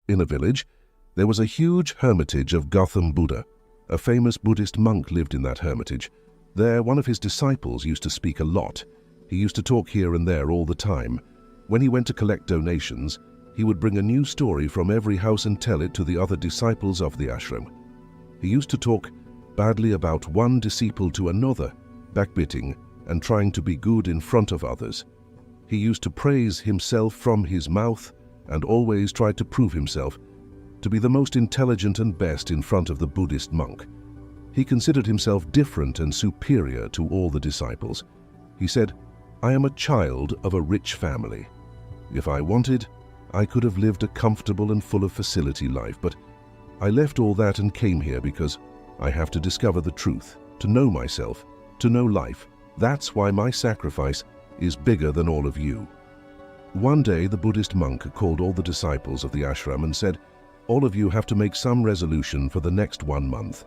In a village, there was a huge hermitage of Gautam Buddha. A famous Buddhist monk lived in that hermitage. There, one of his disciples used to speak a lot. He used to talk here and there all the time. When he went to collect donations, he would bring a new story from every house and tell it to the other disciples of the ashram. He used to talk badly about one disciple to another, backbiting and trying to be good in front of others. He used to praise himself from his mouth and always tried to prove himself to be the most intelligent and best in front of the Buddhist monk. He considered himself different and superior to all the disciples. He said, "I am a child of a rich family. If I wanted, I could have lived a comfortable and full of facility life, but I left all that and came here because I have to discover the truth, to know myself, to know life. That's why my sacrifice is bigger than all of you." One day, the Buddhist monk called all the disciples of the ashram and said, "All of you have to make some resolution for the next 1 month.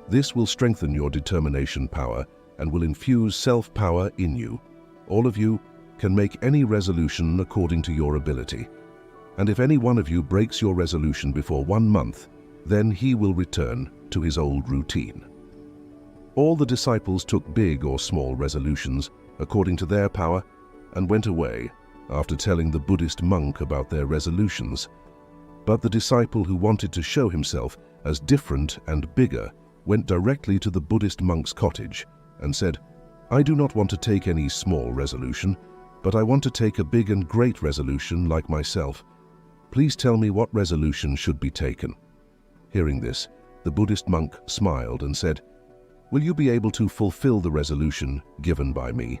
This will strengthen your determination power and will infuse self-power in you. All of you can make any resolution according to your ability. And if any one of you breaks your resolution before 1 month, then he will return to his old routine." All the disciples took big or small resolutions according to their power and went away after telling the Buddhist monk about their resolutions. But the disciple who wanted to show himself as different and bigger went directly to the Buddhist monk's cottage and said, "I do not want to take any small resolution, but I want to take a big and great resolution like myself. Please tell me what resolution should be taken." Hearing this, the Buddhist monk smiled and said, "Will you be able to fulfill the resolution given by me?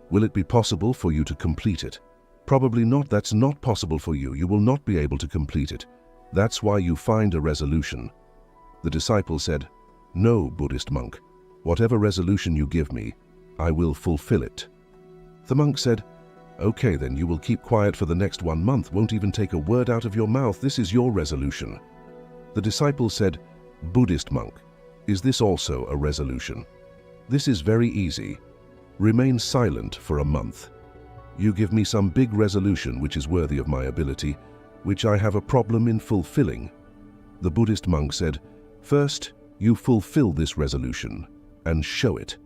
Will it be possible for you to complete it?" "Probably not. That's not possible for you. You will not be able to complete it. That's why you find a resolution." The disciple said, "No, Buddhist monk. Whatever resolution you give me, I will fulfill it." The monk said, "Okay, then you will keep quiet for the next 1 month, won't even take a word out of your mouth. This is your resolution." The disciple said, "Buddhist monk, is this also a resolution?" "This is very easy. Remain silent for a month. You give me some big resolution which is worthy of my ability, which I have a problem in fulfilling." The Buddhist monk said, "First, you fulfill this resolution and show it."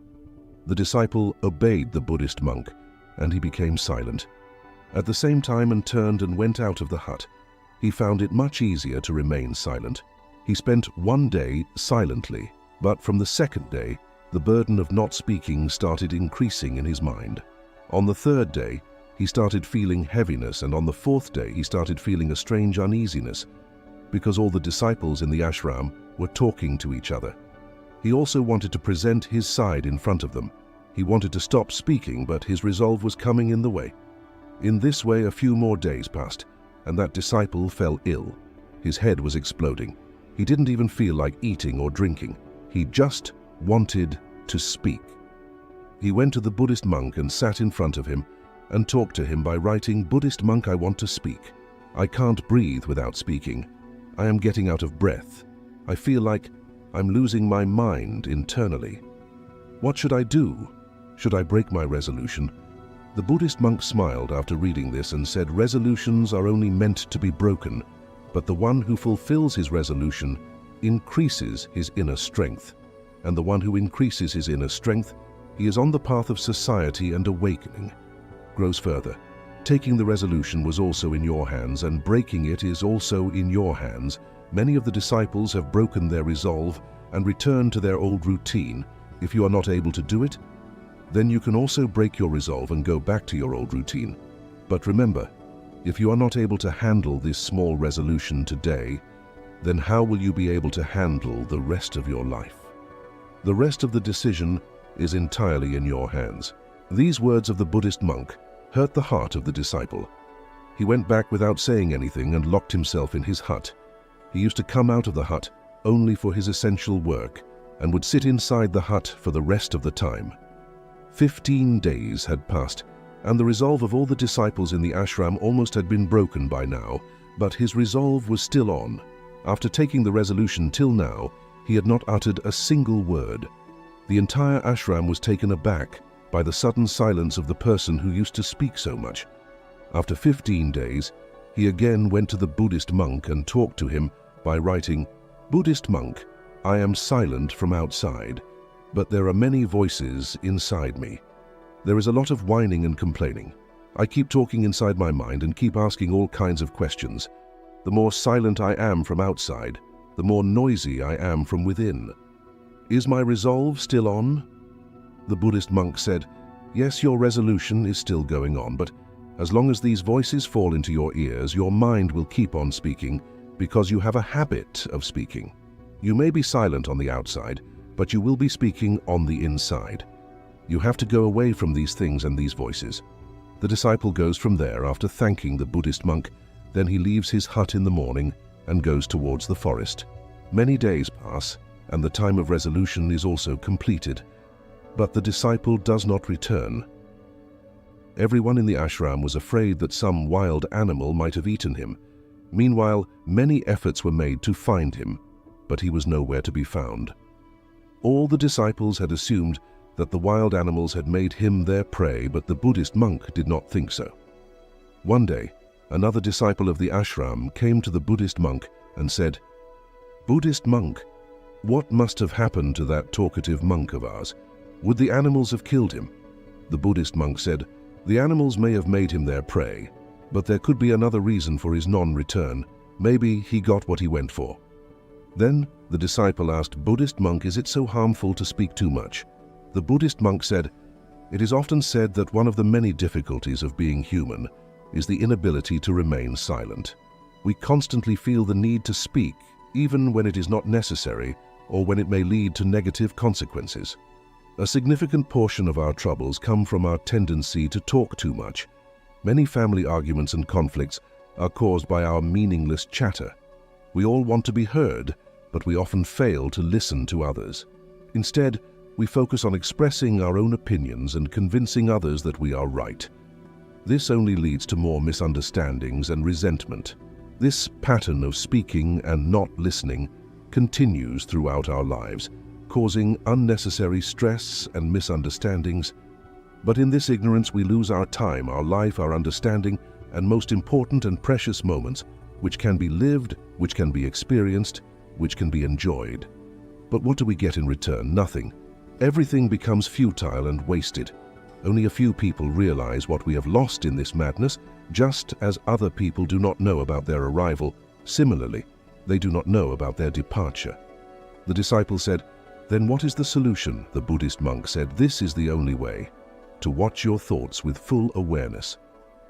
The disciple obeyed the Buddhist monk and he became silent. At the same time and turned and went out of the hut. He found it much easier to remain silent. He spent 1 day silently, but from the 2nd day, the burden of not speaking started increasing in his mind. On the 3rd day, he started feeling heaviness, and on the 4th day, he started feeling a strange uneasiness because all the disciples in the ashram were talking to each other. He also wanted to present his side in front of them. He wanted to stop speaking, but his resolve was coming in the way. In this way, a few more days passed, and that disciple fell ill. His head was exploding. He didn't even feel like eating or drinking. He just wanted to speak. He went to the Buddhist monk and sat in front of him and talked to him by writing, "Buddhist monk, I want to speak. I can't breathe without speaking. I am getting out of breath. I feel like I'm losing my mind internally. What should I do? Should I break my resolution?" The Buddhist monk smiled after reading this and said, "Resolutions are only meant to be broken, but the one who fulfills his resolution increases his inner strength. And the one who increases his inner strength, he is on the path of society and awakening." Grows further. Taking the resolution was also in your hands, and breaking it is also in your hands. Many of the disciples have broken their resolve and returned to their old routine. If you are not able to do it, then you can also break your resolve and go back to your old routine. But remember, if you are not able to handle this small resolution today, then how will you be able to handle the rest of your life? The rest of the decision is entirely in your hands. These words of the Buddhist monk hurt the heart of the disciple. He went back without saying anything and locked himself in his hut. He used to come out of the hut only for his essential work and would sit inside the hut for the rest of the time. 15 days had passed, and the resolve of all the disciples in the ashram almost had been broken by now, but his resolve was still on. After taking the resolution till now, he had not uttered a single word. The entire ashram was taken aback by the sudden silence of the person who used to speak so much. After 15 days, He again went to the Buddhist monk and talked to him by writing, "Buddhist monk, I am silent from outside, but there are many voices inside me. There is a lot of whining and complaining. I keep talking inside my mind and keep asking all kinds of questions. The more silent I am from outside, the more noisy I am from within. Is my resolve still on?" The Buddhist monk said, "Yes, your resolution is still going on, but as long as these voices fall into your ears, your mind will keep on speaking because you have a habit of speaking. You may be silent on the outside, but you will be speaking on the inside. You have to go away from these things and these voices." The disciple goes from there after thanking the Buddhist monk. Then he leaves his hut in the morning and goes towards the forest. Many days pass, and the time of resolution is also completed. But the disciple does not return. Everyone in the ashram was afraid that some wild animal might have eaten him. Meanwhile, many efforts were made to find him, but he was nowhere to be found. All the disciples had assumed that the wild animals had made him their prey, but the Buddhist monk did not think so. One day, another disciple of the ashram came to the Buddhist monk and said, "Buddhist monk, what must have happened to that talkative monk of ours? Would the animals have killed him?" The Buddhist monk said, "The animals may have made him their prey, but there could be another reason for his non-return. Maybe he got what he went for." Then the disciple asked, "Buddhist monk, is it so harmful to speak too much?" The Buddhist monk said, "It is often said that one of the many difficulties of being human is the inability to remain silent. We constantly feel the need to speak, even when it is not necessary or when it may lead to negative consequences. A significant portion of our troubles come from our tendency to talk too much. Many family arguments and conflicts are caused by our meaningless chatter. We all want to be heard, but we often fail to listen to others. Instead, we focus on expressing our own opinions and convincing others that we are right. This only leads to more misunderstandings and resentment. This pattern of speaking and not listening continues throughout our lives, causing unnecessary stress and misunderstandings. But in this ignorance we lose our time, our life, our understanding, and most important and precious moments, which can be lived, which can be experienced, which can be enjoyed. But what do we get in return? Nothing. Everything becomes futile and wasted. Only a few people realize what we have lost in this madness, just as other people do not know about their arrival. Similarly, they do not know about their departure. The disciple said, "Then what is the solution?" The Buddhist monk said, "This is the only way. To watch your thoughts with full awareness.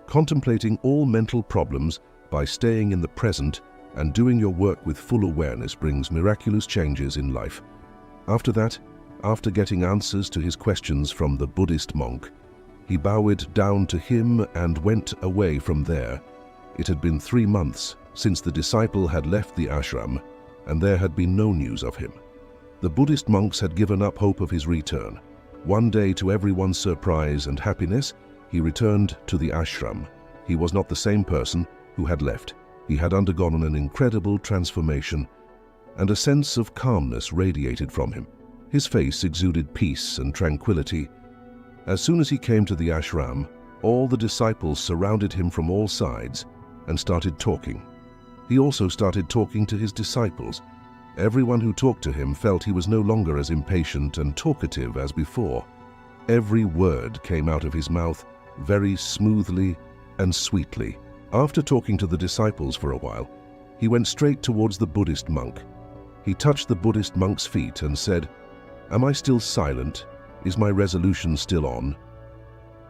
Contemplating all mental problems by staying in the present and doing your work with full awareness brings miraculous changes in life." After that, after getting answers to his questions from the Buddhist monk, he bowed down to him and went away from there. It had been 3 months since the disciple had left the ashram, and there had been no news of him. The Buddhist monks had given up hope of his return. One day, to everyone's surprise and happiness, he returned to the ashram. He was not the same person who had left. He had undergone an incredible transformation, and a sense of calmness radiated from him. His face exuded peace and tranquility. As soon as he came to the ashram, all the disciples surrounded him from all sides and started talking. He also started talking to his disciples. Everyone who talked to him felt he was no longer as impatient and talkative as before. Every word came out of his mouth very smoothly and sweetly. After talking to the disciples for a while, he went straight towards the Buddhist monk. He touched the Buddhist monk's feet and said, "Am I still silent? Is my resolution still on?"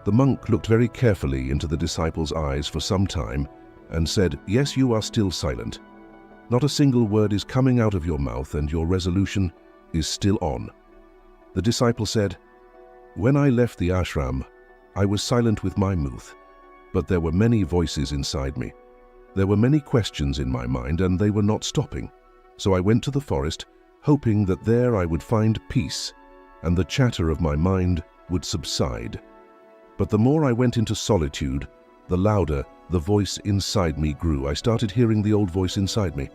The monk looked very carefully into the disciple's eyes for some time and said, "Yes, you are still silent. Not a single word is coming out of your mouth, and your resolution is still on." The disciple said, "When I left the ashram, I was silent with my mouth, but there were many voices inside me. There were many questions in my mind, and they were not stopping. So I went to the forest, hoping that there I would find peace, and the chatter of my mind would subside. But the more I went into solitude, the louder the voice inside me grew. I started hearing the old voice inside me.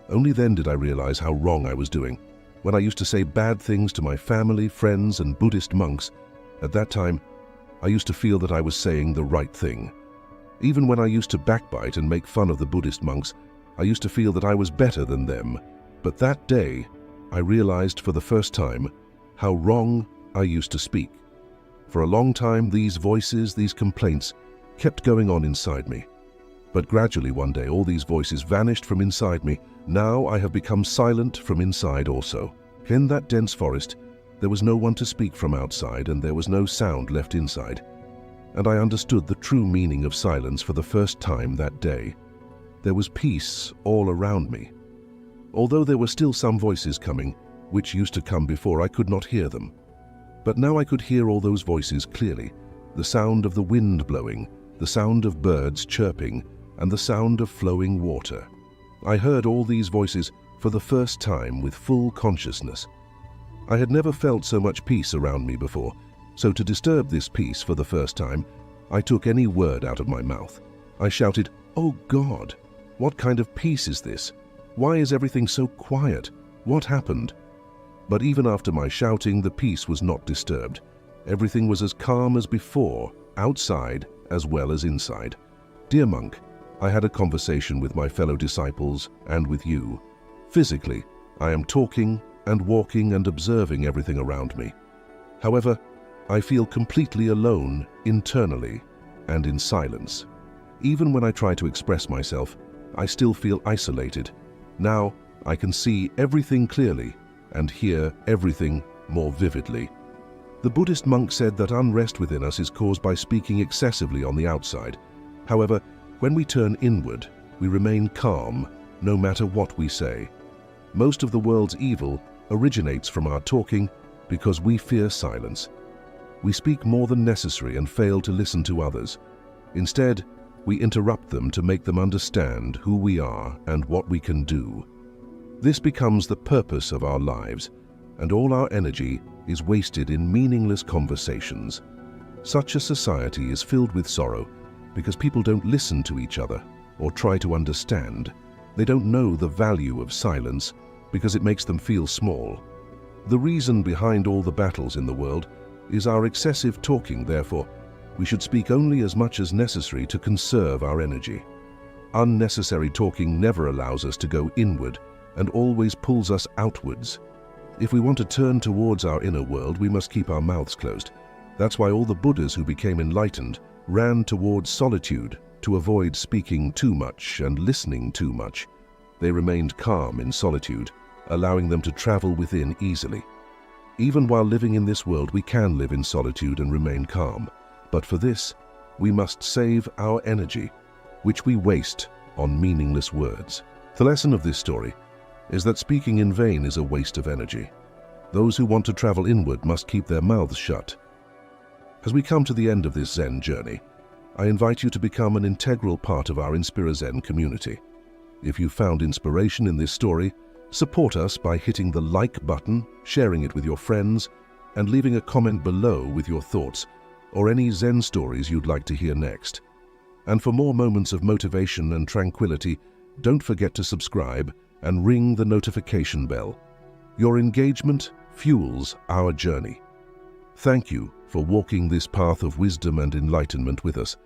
Only then did I realize how wrong I was doing. When I used to say bad things to my family, friends, and Buddhist monks, at that time, I used to feel that I was saying the right thing. Even when I used to backbite and make fun of the Buddhist monks, I used to feel that I was better than them. But that day, I realized for the first time how wrong I used to speak. For a long time, these voices, these complaints, kept going on inside me. But gradually one day, all these voices vanished from inside me. Now I have become silent from inside also. In that dense forest, there was no one to speak from outside, and there was no sound left inside. And I understood the true meaning of silence for the first time that day. There was peace all around me. Although there were still some voices coming, which used to come before, I could not hear them. But now I could hear all those voices clearly. The sound of the wind blowing, the sound of birds chirping, and the sound of flowing water. I heard all these voices for the first time with full consciousness. I had never felt so much peace around me before, so to disturb this peace for the first time, I took any word out of my mouth. I shouted, "Oh God, what kind of peace is this? Why is everything so quiet? What happened?" But even after my shouting, the peace was not disturbed. Everything was as calm as before, outside as well as inside. Dear monk, I had a conversation with my fellow disciples and with you. Physically, I am talking and walking and observing everything around me. However, I feel completely alone internally and in silence. Even when I try to express myself, I still feel isolated. Now I can see everything clearly and hear everything more vividly. The Buddhist monk said that unrest within us is caused by speaking excessively on the outside. However, when we turn inward, we remain calm no matter what we say. Most of the world's evil originates from our talking because we fear silence. We speak more than necessary and fail to listen to others. Instead, we interrupt them to make them understand who we are and what we can do. This becomes the purpose of our lives, and all our energy is wasted in meaningless conversations. Such a society is filled with sorrow because people don't listen to each other or try to understand. They don't know the value of silence because it makes them feel small. The reason behind all the battles in the world is our excessive talking. Therefore, we should speak only as much as necessary to conserve our energy. Unnecessary talking never allows us to go inward and always pulls us outwards. If we want to turn towards our inner world, we must keep our mouths closed. That's why all the Buddhas who became enlightened ran towards solitude to avoid speaking too much and listening too much. They remained calm in solitude, allowing them to travel within easily. Even while living in this world, we can live in solitude and remain calm. But for this, we must save our energy, which we waste on meaningless words. The lesson of this story is that speaking in vain is a waste of energy. Those who want to travel inward must keep their mouths shut. As we come to the end of this Zen journey, I invite you to become an integral part of our Inspirazen community. If you found inspiration in this story, support us by hitting the like button, sharing it with your friends, and leaving a comment below with your thoughts or any Zen stories you'd like to hear next. And for more moments of motivation and tranquility, don't forget to subscribe and ring the notification bell. Your engagement fuels our journey. Thank you for walking this path of wisdom and enlightenment with us.